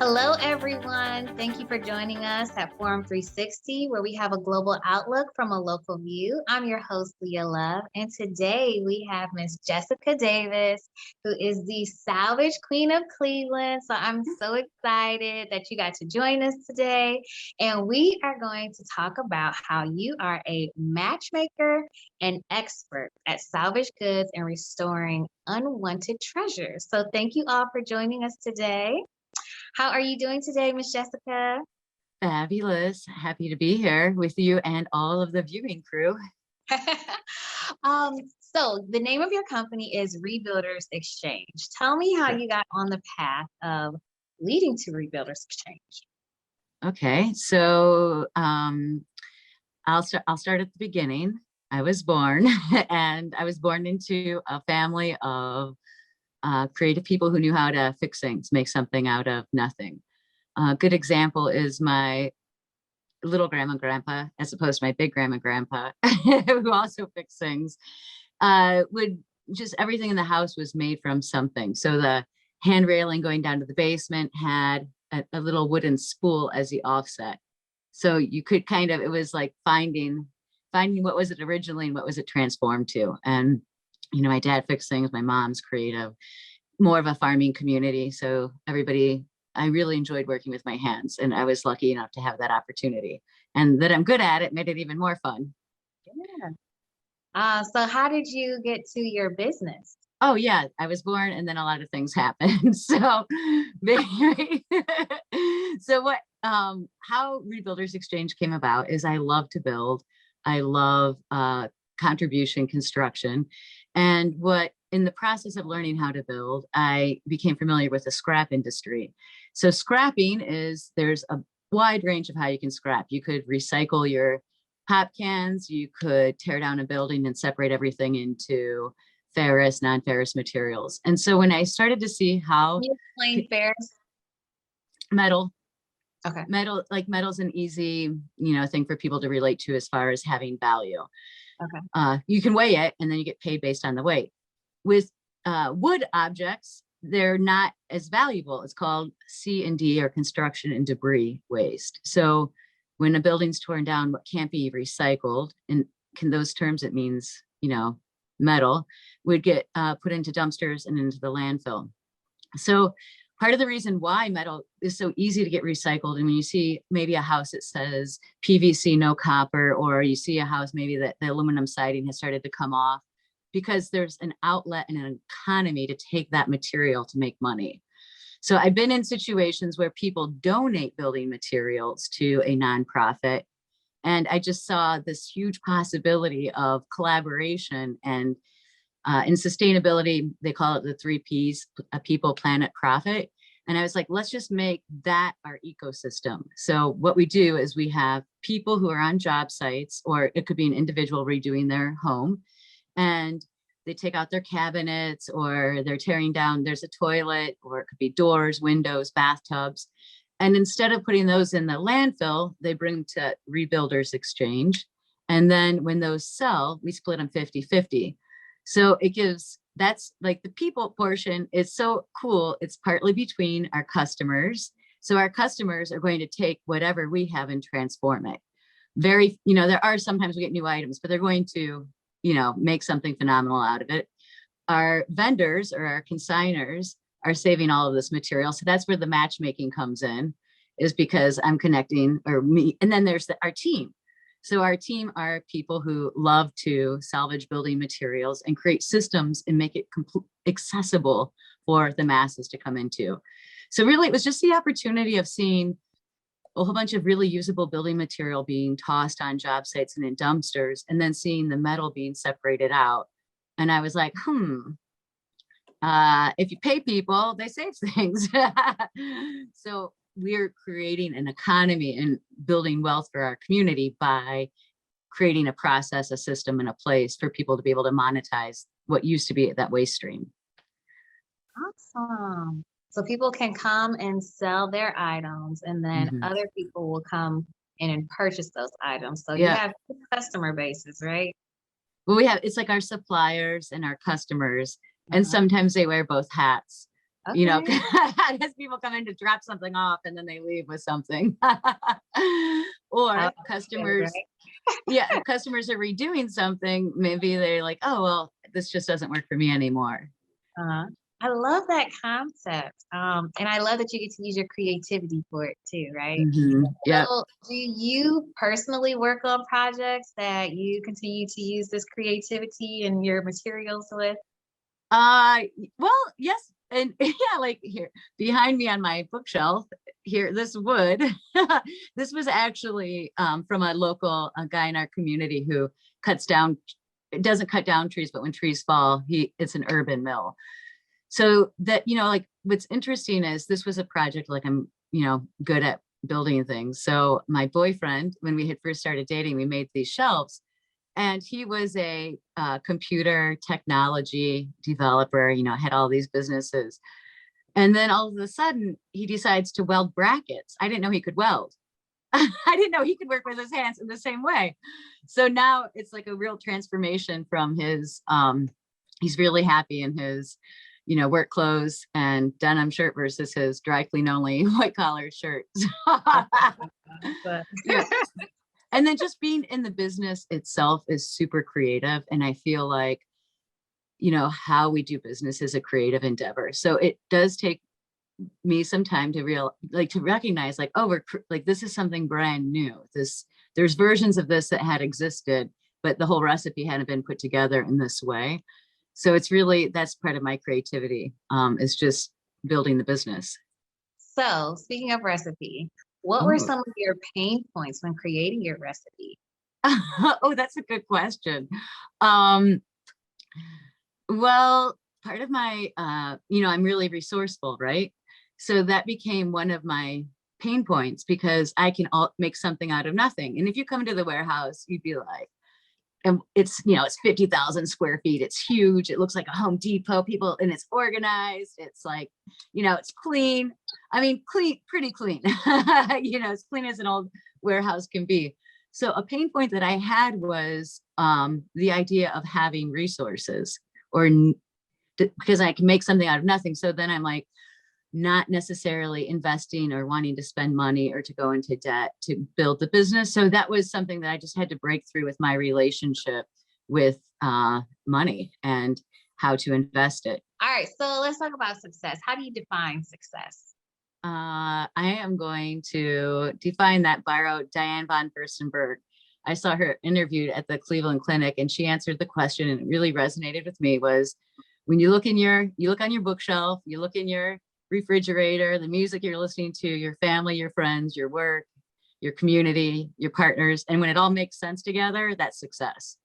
Hello, everyone. Thank you for joining us at Forum 360, where we have a global outlook from a local view. I'm your host, Leia Love, and today we have Miss Jessica Davis, who is the Salvage Queen of Cleveland. So I'm so excited that you got to join us today. And we are going to talk about how you are a matchmaker and expert at salvage goods and restoring unwanted treasures. So thank you all for joining us today. How are you doing today, Miss Jessica? Fabulous. Happy to be here with you and all of the viewing crew. So the name of your company is Rebuilders Xchange. Tell me how you got on the path of leading to Rebuilders Xchange. Okay, so I'll start at the beginning. I was born and I was born into a family of creative people who knew how to fix things, make something out of nothing. A good example is my little grandma and grandpa, as opposed to my big grandma and grandpa, who also fix things. Would just everything in the house was made from something. So the hand railing going down to the basement had a little wooden spool as the offset. So you could kind of, it was like finding what was it originally and what was it transformed to. And you know, my dad fixed things, my mom's creative, more of a farming community. So everybody, I really enjoyed working with my hands, and I was lucky enough to have that opportunity, and that I'm good at it made it even more fun. Yeah. So how did you get to your business? Oh yeah, I was born and then a lot of things happened. So, so what, how Rebuilders Xchange came about is I love to build. I love contribution construction. And what in the process of learning how to build, I became familiar with the scrap industry. So scrapping is, there's a wide range of how you can scrap. You could recycle your pop cans, you could tear down a building and separate everything into ferrous, non-ferrous materials. And so when I started to see how— Can you explain ferrous? Metal. Okay. Metal, like metal's an easy, thing for people to relate to as far as having value. Okay. You can weigh it and then you get paid based on the weight. With wood objects, they're not as valuable. It's called C&D, or construction and debris waste. So when a building's torn down, what can't be recycled, and in those terms, it means, metal, would get put into dumpsters and into the landfill. So part of the reason why metal is so easy to get recycled, and when you see maybe a house that says PVC, no copper, or you see a house maybe that the aluminum siding has started to come off, because there's an outlet and an economy to take that material to make money. So I've been in situations where people donate building materials to a nonprofit, and I just saw this huge possibility of collaboration. And in sustainability, they call it the 3 Ps: people, planet, profit. And I was like, let's just make that our ecosystem. So what we do is we have people who are on job sites, or it could be an individual redoing their home, and they take out their cabinets, or they're tearing down, there's a toilet, or it could be doors, windows, bathtubs. And instead of putting those in the landfill, they bring them to Rebuilders Xchange. And then when those sell, we split them 50-50. So it gives, that's like the people portion is so cool. It's partly between our customers. So our customers are going to take whatever we have and transform it. Very, there are sometimes we get new items, but they're going to, make something phenomenal out of it. Our vendors, or our consigners, are saving all of this material. So that's where the matchmaking comes in, is because I'm connecting, or me, and then there's our team. So our team are people who love to salvage building materials and create systems and make it accessible for the masses to come into. So really, it was just the opportunity of seeing a whole bunch of really usable building material being tossed on job sites and in dumpsters, and then seeing the metal being separated out. And I was like, if you pay people, they save things. So we're creating an economy and building wealth for our community by creating a process, a system, and a place for people to be able to monetize what used to be that waste stream. Awesome. So people can come and sell their items, and then other people will come and then purchase those items. So you Yeah. have two customer bases, right? Well, we have, it's like our suppliers and our customers, and Uh-huh. sometimes they wear both hats, you know, Okay. as people come in to drop something off and then they leave with something. Oh, Or good, customers, right? yeah, customers are redoing something. Maybe they're like, oh, well, this just doesn't work for me anymore. Uh-huh. I love that concept. And I love that you get to use your creativity for it too, right? Yeah. So, do you personally work on projects that you continue to use this creativity and your materials with? Uh, well, yes. And yeah, like here behind me on my bookshelf here, this wood, this was actually from a local a guy in our community who cuts down, it doesn't cut down trees, but when trees fall, it's an urban mill. So that, you know, like what's interesting is this was a project, like I'm, you know, good at building things. So my boyfriend, when we had first started dating, we made these shelves, and he was a computer technology developer, you know, had all these businesses. And then all of a sudden he decides to weld brackets. I didn't know he could weld. I didn't know he could work with his hands in the same way. So now it's like a real transformation from his, he's really happy in his, you know, work clothes and denim shirt versus his dry clean only white collar shirt. But Yeah. And then just being in the business itself is super creative. And I feel like, you know, how we do business is a creative endeavor. So it does take me some time to to recognize like, oh, like, this is something brand new. There's versions of this that had existed, but the whole recipe hadn't been put together in this way. So it's really, that's part of my creativity, is just building the business. so, speaking of recipe, what were Oh, some of your pain points when creating your recipe? oh, that's a good question. Um, well, part of my, you know, I'm really resourceful, right? So that became one of my pain points because I can make something out of nothing. And if you come to the warehouse, you'd be like, and it's, you know, it's 50,000 square feet. It's huge. It looks like a Home Depot, people, and it's organized. It's like, you know, it's clean. I mean, clean, pretty clean, you know, as clean as an old warehouse can be. So a pain point that I had was the idea of having resources or because I can make something out of nothing. So then I'm like, not necessarily investing or wanting to spend money or to go into debt to build the business. So that was something that I just had to break through with my relationship with money and how to invest it. All right, so let's talk about success. How do you define success? I am going to define that, borrow Diane von Furstenberg. I saw her interviewed at the Cleveland Clinic, and she answered the question, and it really resonated with me. Was when you look on your bookshelf, you look in your refrigerator, the music you're listening to, your family, your friends, your work, your community, your partners, and when it all makes sense together, that's success.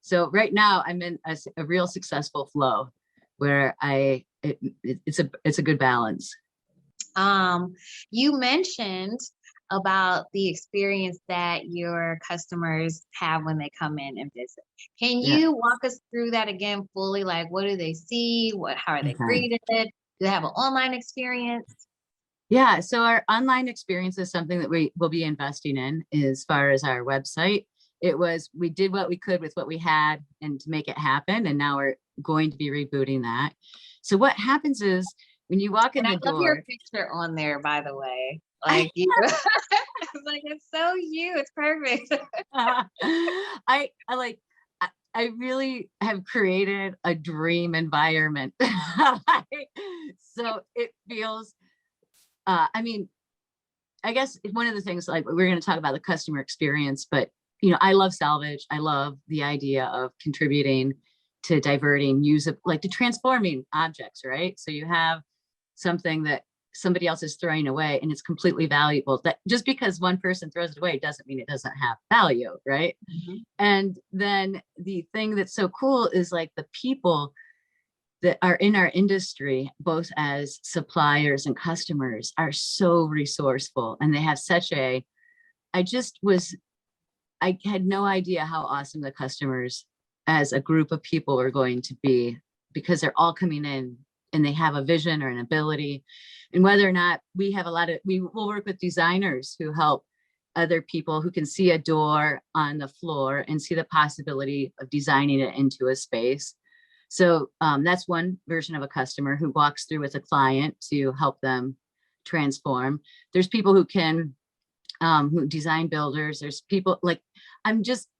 So right now I'm in a real successful flow where it's a good balance. You mentioned about the experience that your customers have when they come in and visit. Can Yeah. you walk us through that again fully? Like, what do they see? How are they Okay. greeted? Do they have an online experience? Yeah, so our online experience is something that we will be investing in as far as our website. We did what we could with what we had and to make it happen. And now we're going to be rebooting that. So what happens is when you walk in And I the love your door, picture on there, by the way. Like you, I was like, it's so you. It's perfect. I like, I really have created a dream environment. So it feels, I mean, I guess one of the things, like we're going to talk about the customer experience, but you know, I love Salvage. I love the idea of contributing to diverting like to transforming objects, right? So you have something that somebody else is throwing away and it's completely valuable. That just because one person throws it away doesn't mean it doesn't have value, right? Mhm. And then the thing that's so cool is like the people that are in our industry, both as suppliers and customers, are so resourceful, and they have such a, I just was, I had no idea how awesome the customers as a group of people are going to be, because they're all coming in and they have a vision or an ability. And whether or not we will work with designers who help other people who can see a door on the floor and see the possibility of designing it into a space. So that's one version of a customer who walks through with a client to help them transform. There's people who can, who design builders. There's people like,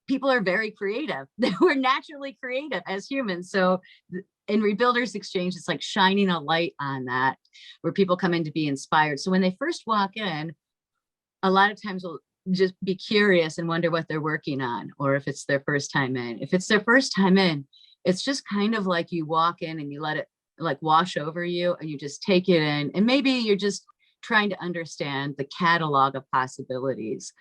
people are very creative. We're naturally creative as humans. So in Rebuilders Exchange, it's like shining a light on that, where people come in to be inspired. So when they first walk in, a lot of times we'll just be curious and wonder what they're working on, or if it's their first time in. If it's their first time in, it's just kind of like you walk in and you let it like wash over you and you just take it in. And maybe you're just trying to understand the catalog of possibilities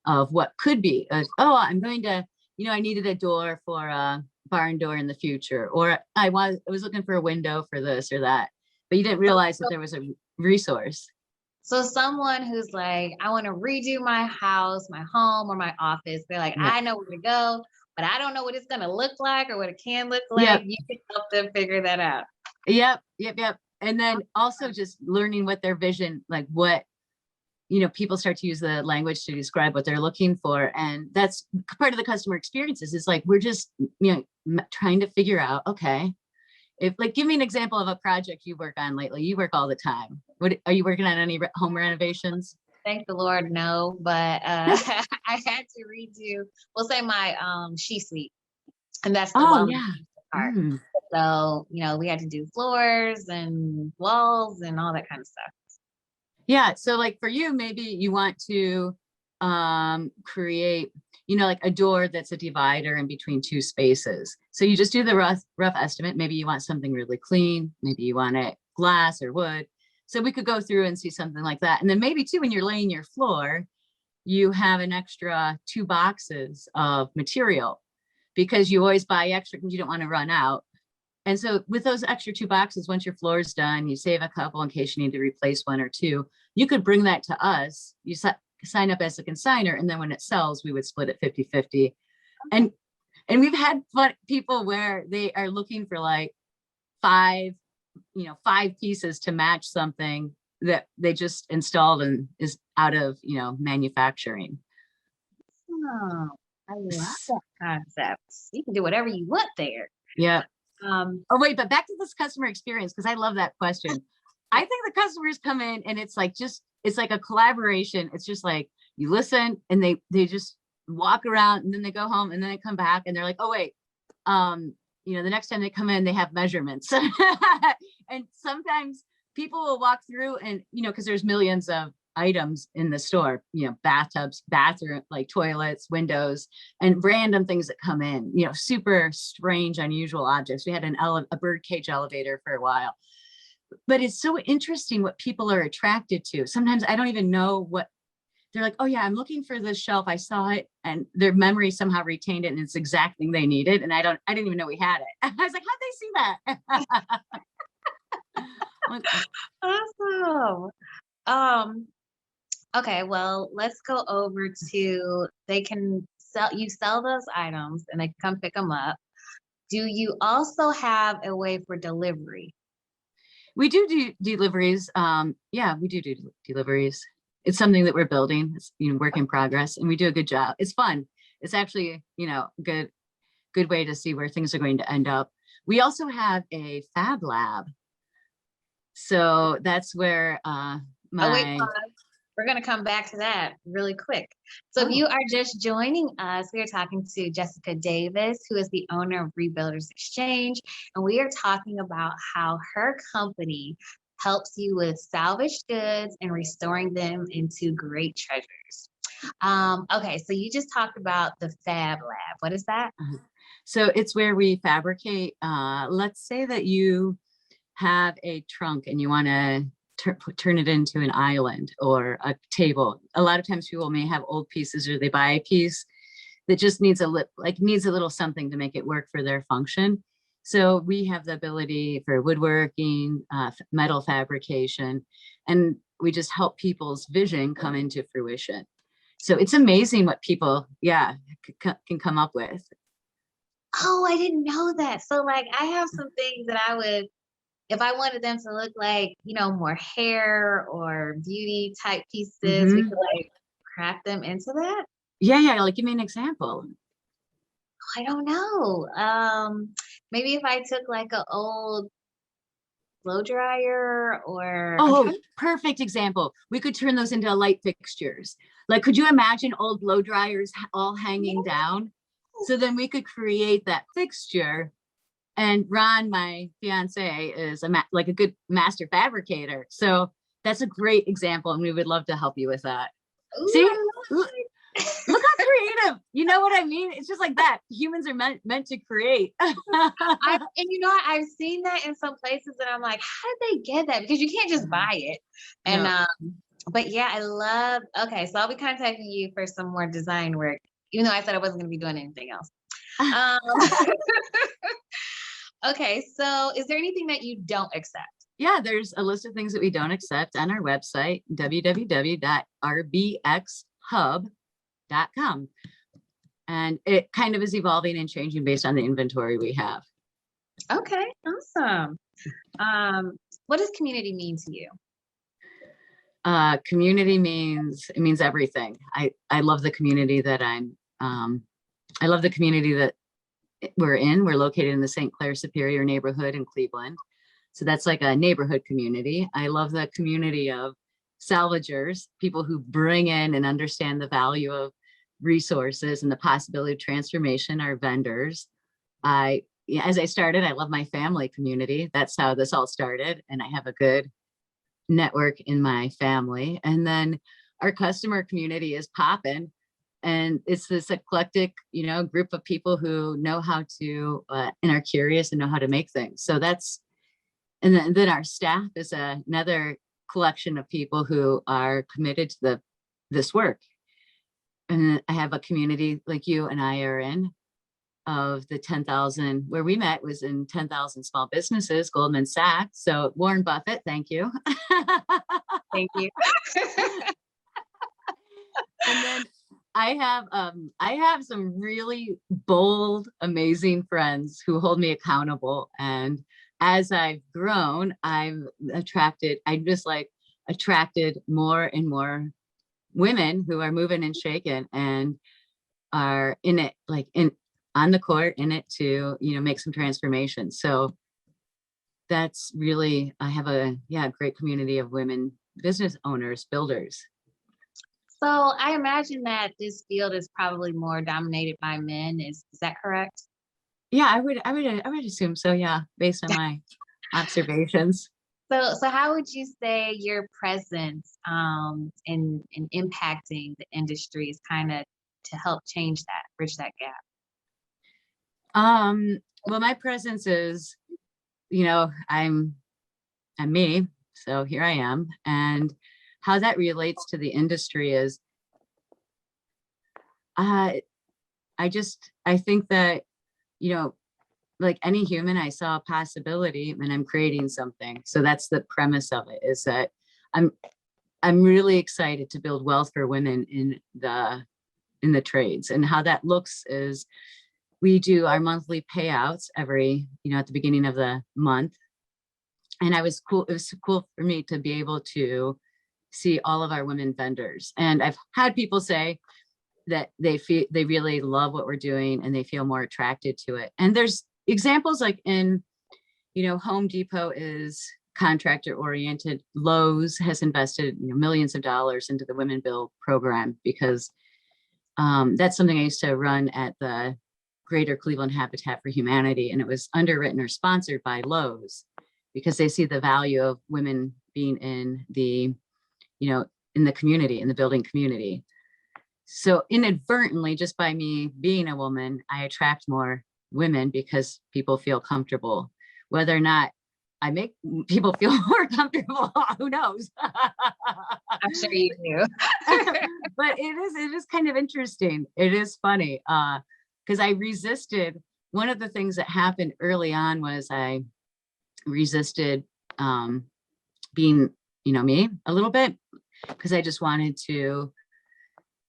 of what could be. Oh, I'm going to, I needed a door for a barn door in the future, or I was looking for a window for this or that, but you didn't realize that there was a resource. So someone who's like, I want to redo my house, my home, or my office, they're like, I know where to go, but I don't know what it's going to look like or what it can look like. Yep. You can help them figure that out. Yep. And then also just learning what their vision, like what, people start to use the language to describe what they're looking for. And that's part of the customer experiences. Is like, we're just, trying to figure out, okay, if like, give me an example of a project you work on lately. You work all the time. What are you working on? Any home renovations? Thank the Lord, no, but I had to redo, we'll say my she suite, and that's the part. So, we had to do floors and walls and all that kind of stuff. Yeah. So like for you, maybe you want to create, like a door that's a divider in between two spaces. So you just do the rough estimate. Maybe you want something really clean. Maybe you want it glass or wood. So we could go through and see something like that. And then maybe too, when you're laying your floor, you have an extra 2 boxes of material, because you always buy extra because you don't want to run out. And so with those extra 2 boxes, once your floor is done, you save a couple in case you need to replace 1 or 2. You could bring that to us. You sign up as a consignor, and then when it sells, we would split it 50-50. And we've had people where they are looking for like 5 pieces to match something that they just installed and is out of, manufacturing. Oh, I love that concept. You can do whatever you want there. Yeah. Oh, wait, but back to this customer experience, because I love that question. I think the customers come in and it's like a collaboration. It's just like you listen and they just walk around, and then they go home, and then they come back and they're like, oh, wait, the next time they come in, they have measurements. And sometimes people will walk through and, because there's millions of items in the store, bathtubs, bathroom, like toilets, windows, and random things that come in, super strange, unusual objects. We had a bird cage elevator for a while, but it's so interesting what people are attracted to. Sometimes I don't even know what they're like. Oh yeah, I'm looking for this shelf. I saw it, and their memory somehow retained it, and it's the exact thing they needed. And I didn't even know we had it. I was like, how'd they see that? Awesome. Okay, well, let's go over to, you sell those items and they can come pick them up. Do you also have a way for delivery? We do deliveries. Yeah, we do deliveries. It's something that we're building. It's, work in progress, and we do a good job. It's fun. It's actually, good way to see where things are going to end up. We also have a fab lab. So that's where we're going to come back to that really quick. So if you are just joining us, we are talking to Jessica Davis, who is the owner of Rebuilders Exchange. And we are talking about how her company helps you with salvaged goods and restoring them into great treasures. Okay, so you just talked about the Fab Lab. What is that? So it's where we fabricate. Let's say that you have a trunk and you want to turn it into an island or a table. A lot of times people may have old pieces, or they buy a piece that just needs a little something to make it work for their function. So we have the ability for woodworking, metal fabrication, and we just help people's vision come into fruition. So it's amazing what people, can come up with. Oh, I didn't know that. So like, I have some things that I would, if I wanted them to look like, more hair or beauty type pieces, we could like craft them into that? Yeah. Like, give me an example. I don't know. Maybe if I took like an old blow dryer or I'm Oh, trying. perfect example. We could turn those into light fixtures. Like, could you imagine old blow dryers all hanging down? So then we could create that fixture. And Ron, my fiance, is like a good master fabricator. So that's a great example, and we would love to help you with that. Ooh, See, I love look, look how creative. You know what I mean? It's just like that. Humans are meant to create. and you know what? I've seen that in some places, and I'm like, how did they get that? Because you can't just buy it. And No. but yeah, I love. Okay, so I'll be contacting you for some more design work, even though I said I wasn't going to be doing anything else. Um, okay, so is there anything that you don't accept? Yeah, there's a list of things that we don't accept on our website, www.rbxhub.com. And it kind of is evolving and changing based on the inventory we have. Okay, awesome. What does community mean to you? Community means everything. I love the community that I love the community that we're in. We're located in the St. Clair Superior neighborhood in Cleveland. So that's like a neighborhood community. I love the community of salvagers, people who bring in and understand the value of resources and the possibility of transformation, our vendors. As I started, I love my family community. That's how this all started. And I have a good network in my family. And then our customer community is popping. And it's this eclectic, group of people who know how to, and are curious and know how to make things. So and then our staff is another collection of people who are committed to this work. And I have a community like you and I are in, of the 10,000, where we met was in 10,000 small businesses, Goldman Sachs. So Warren Buffett, thank you. Thank you. And then I have some really bold, amazing friends who hold me accountable. And as I've grown, I just attracted more and more women who are moving and shaking and are in it, on the court, in it to, make some transformation. So that's really, I have a great community of women business owners, builders. So I imagine that this field is probably more dominated by men. Is that correct? Yeah, I would assume so. Yeah, based on my observations. So how would you say your presence in impacting the industry is kind of to help change that, bridge that gap? Well, my presence is, I'm me, so here I am. And how that relates to the industry is, I think that, like any human, I saw a possibility and I'm creating something. So that's the premise of it, is that I'm really excited to build wealth for women in the trades. And how that looks is, we do our monthly payouts every, at the beginning of the month. And it was cool for me to be able to see all of our women vendors. And I've had people say that they really love what we're doing and they feel more attracted to it. And there's examples like in, Home Depot is contractor oriented. Lowe's has invested millions of dollars into the Women Build program, because that's something I used to run at the Greater Cleveland Habitat for Humanity. And it was underwritten or sponsored by Lowe's, because they see the value of women being in the, in the community, in the building community. So inadvertently, just by me being a woman, I attract more women because people feel comfortable. Whether or not I make people feel more comfortable, who knows? I'm sure you do. But it is kind of interesting. It is funny, because I resisted. One of the things that happened early on was I resisted being, me a little bit, because I just wanted to,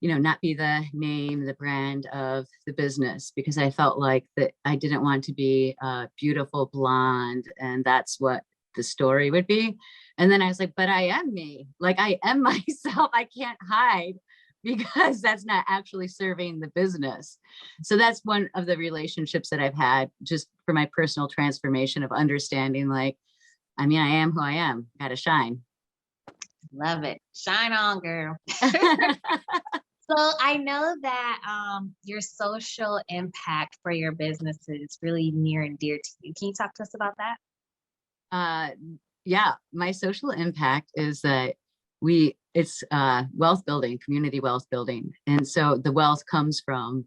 not be the name, the brand of the business, because I felt like that I didn't want to be a beautiful blonde and that's what the story would be. And then I was like, but I am me, like I am myself. I can't hide because that's not actually serving the business. So that's one of the relationships that I've had just for my personal transformation of understanding, like, I mean, I am who I am, gotta shine. Love it. Shine on, girl. So I know that your social impact for your business is really near and dear to you. Can you talk to us about that? Yeah, my social impact is that it's wealth building, community wealth building. And so the wealth comes from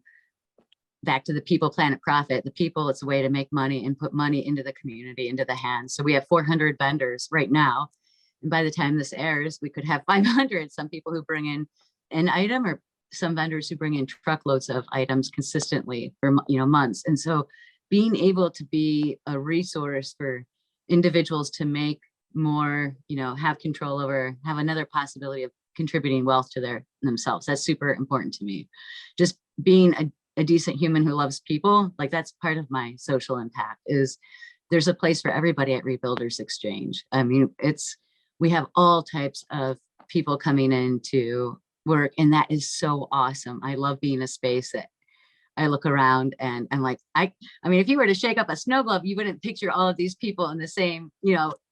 back to the people, planet, profit. The people, it's a way to make money and put money into the community, into the hands. So we have 400 vendors right now. And by the time this airs, we could have 500. Some people who bring in an item, or some vendors who bring in truckloads of items consistently for months. And so being able to be a resource for individuals to make more, have control over, have another possibility of contributing wealth to themselves. That's super important to me. Just being a decent human who loves people, like that's part of my social impact. Is there's a place for everybody at Rebuilders Xchange. I mean, we have all types of people coming in to work, and that is so awesome. I love being a space that I look around and I'm like, I mean, if you were to shake up a snow globe, you wouldn't picture all of these people in the same,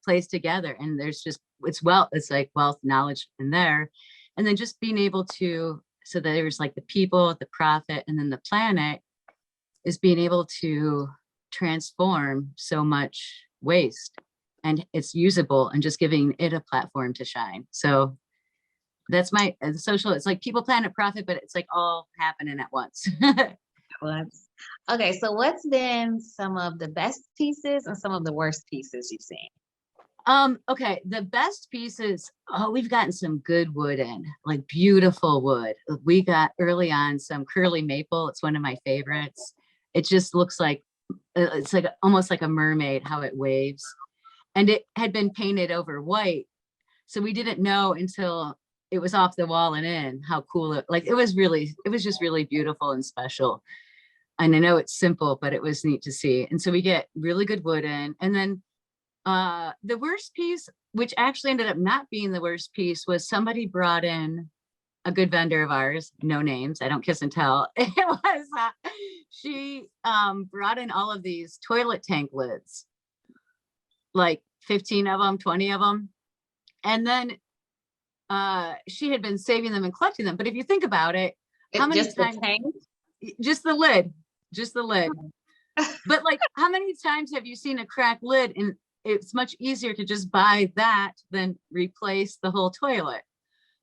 place together. And there's just, it's like wealth, knowledge in there. And then just being able to, so that there's like the people, the profit, and then the planet is being able to transform so much waste, and it's usable, and just giving it a platform to shine. So that's my social, it's like people, planet, profit, but it's like all happening at once. Okay, so what's been some of the best pieces and some of the worst pieces you've seen? Okay, the best pieces, we've gotten some good wood in, like beautiful wood. We got early on some curly maple. It's one of my favorites. It just looks like, it's like almost like a mermaid, how it waves. And it had been painted over white. So we didn't know until it was off the wall and in how cool it was just really beautiful and special. And I know it's simple, but it was neat to see. And so we get really good wood in. And then the worst piece, which actually ended up not being the worst piece, was somebody brought in a good vendor of ours, no names, I don't kiss and tell. It was, she brought in all of these toilet tank lids, like 15 of them, 20 of them. And then she had been saving them and collecting them. But if you think about it, how many times, just the lid. But like, how many times have you seen a cracked lid? And it's much easier to just buy that than replace the whole toilet.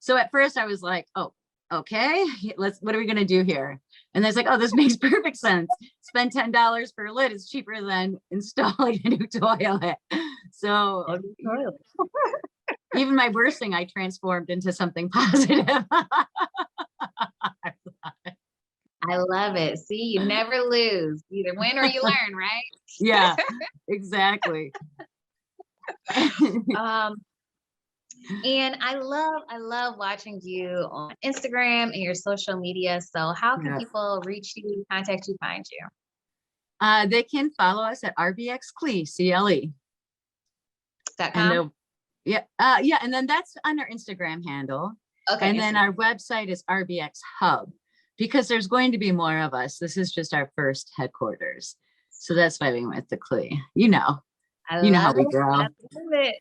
So at first I was like, oh, okay, what are we going to do here? And it's like, oh, this makes perfect sense. Spend $10 per lid is cheaper than installing a new toilet. So even my worst thing, I transformed into something positive. I love it. See, you never lose. Either win or you learn, right? Yeah, exactly. And I love watching you on Instagram and your social media. So how can people reach you, contact you, find you? They can follow us at RBXCLE, CLE. .com? And then that's on our Instagram handle. Okay. And then our website is RBX Hub, because there's going to be more of us. This is just our first headquarters. So that's why we went to CLE. You know how we grow. I love it.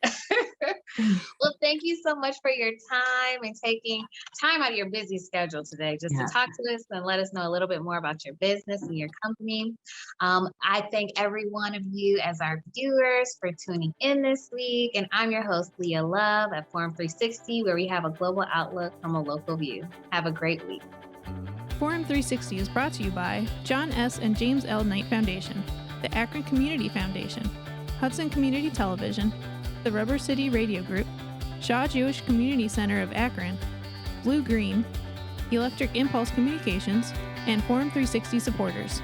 Well, thank you so much for your time and taking time out of your busy schedule today just to talk to us and let us know a little bit more about your business and your company. I thank every one of you as our viewers for tuning in this week. And I'm your host, Leia Love, at Forum 360, where we have a global outlook from a local view. Have a great week. Forum 360 is brought to you by John S. and James L. Knight Foundation, the Akron Community Foundation, Hudson Community Television, the Rubber City Radio Group, Shaw Jewish Community Center of Akron, Blue Green, Electric Impulse Communications, and Forum 360 supporters.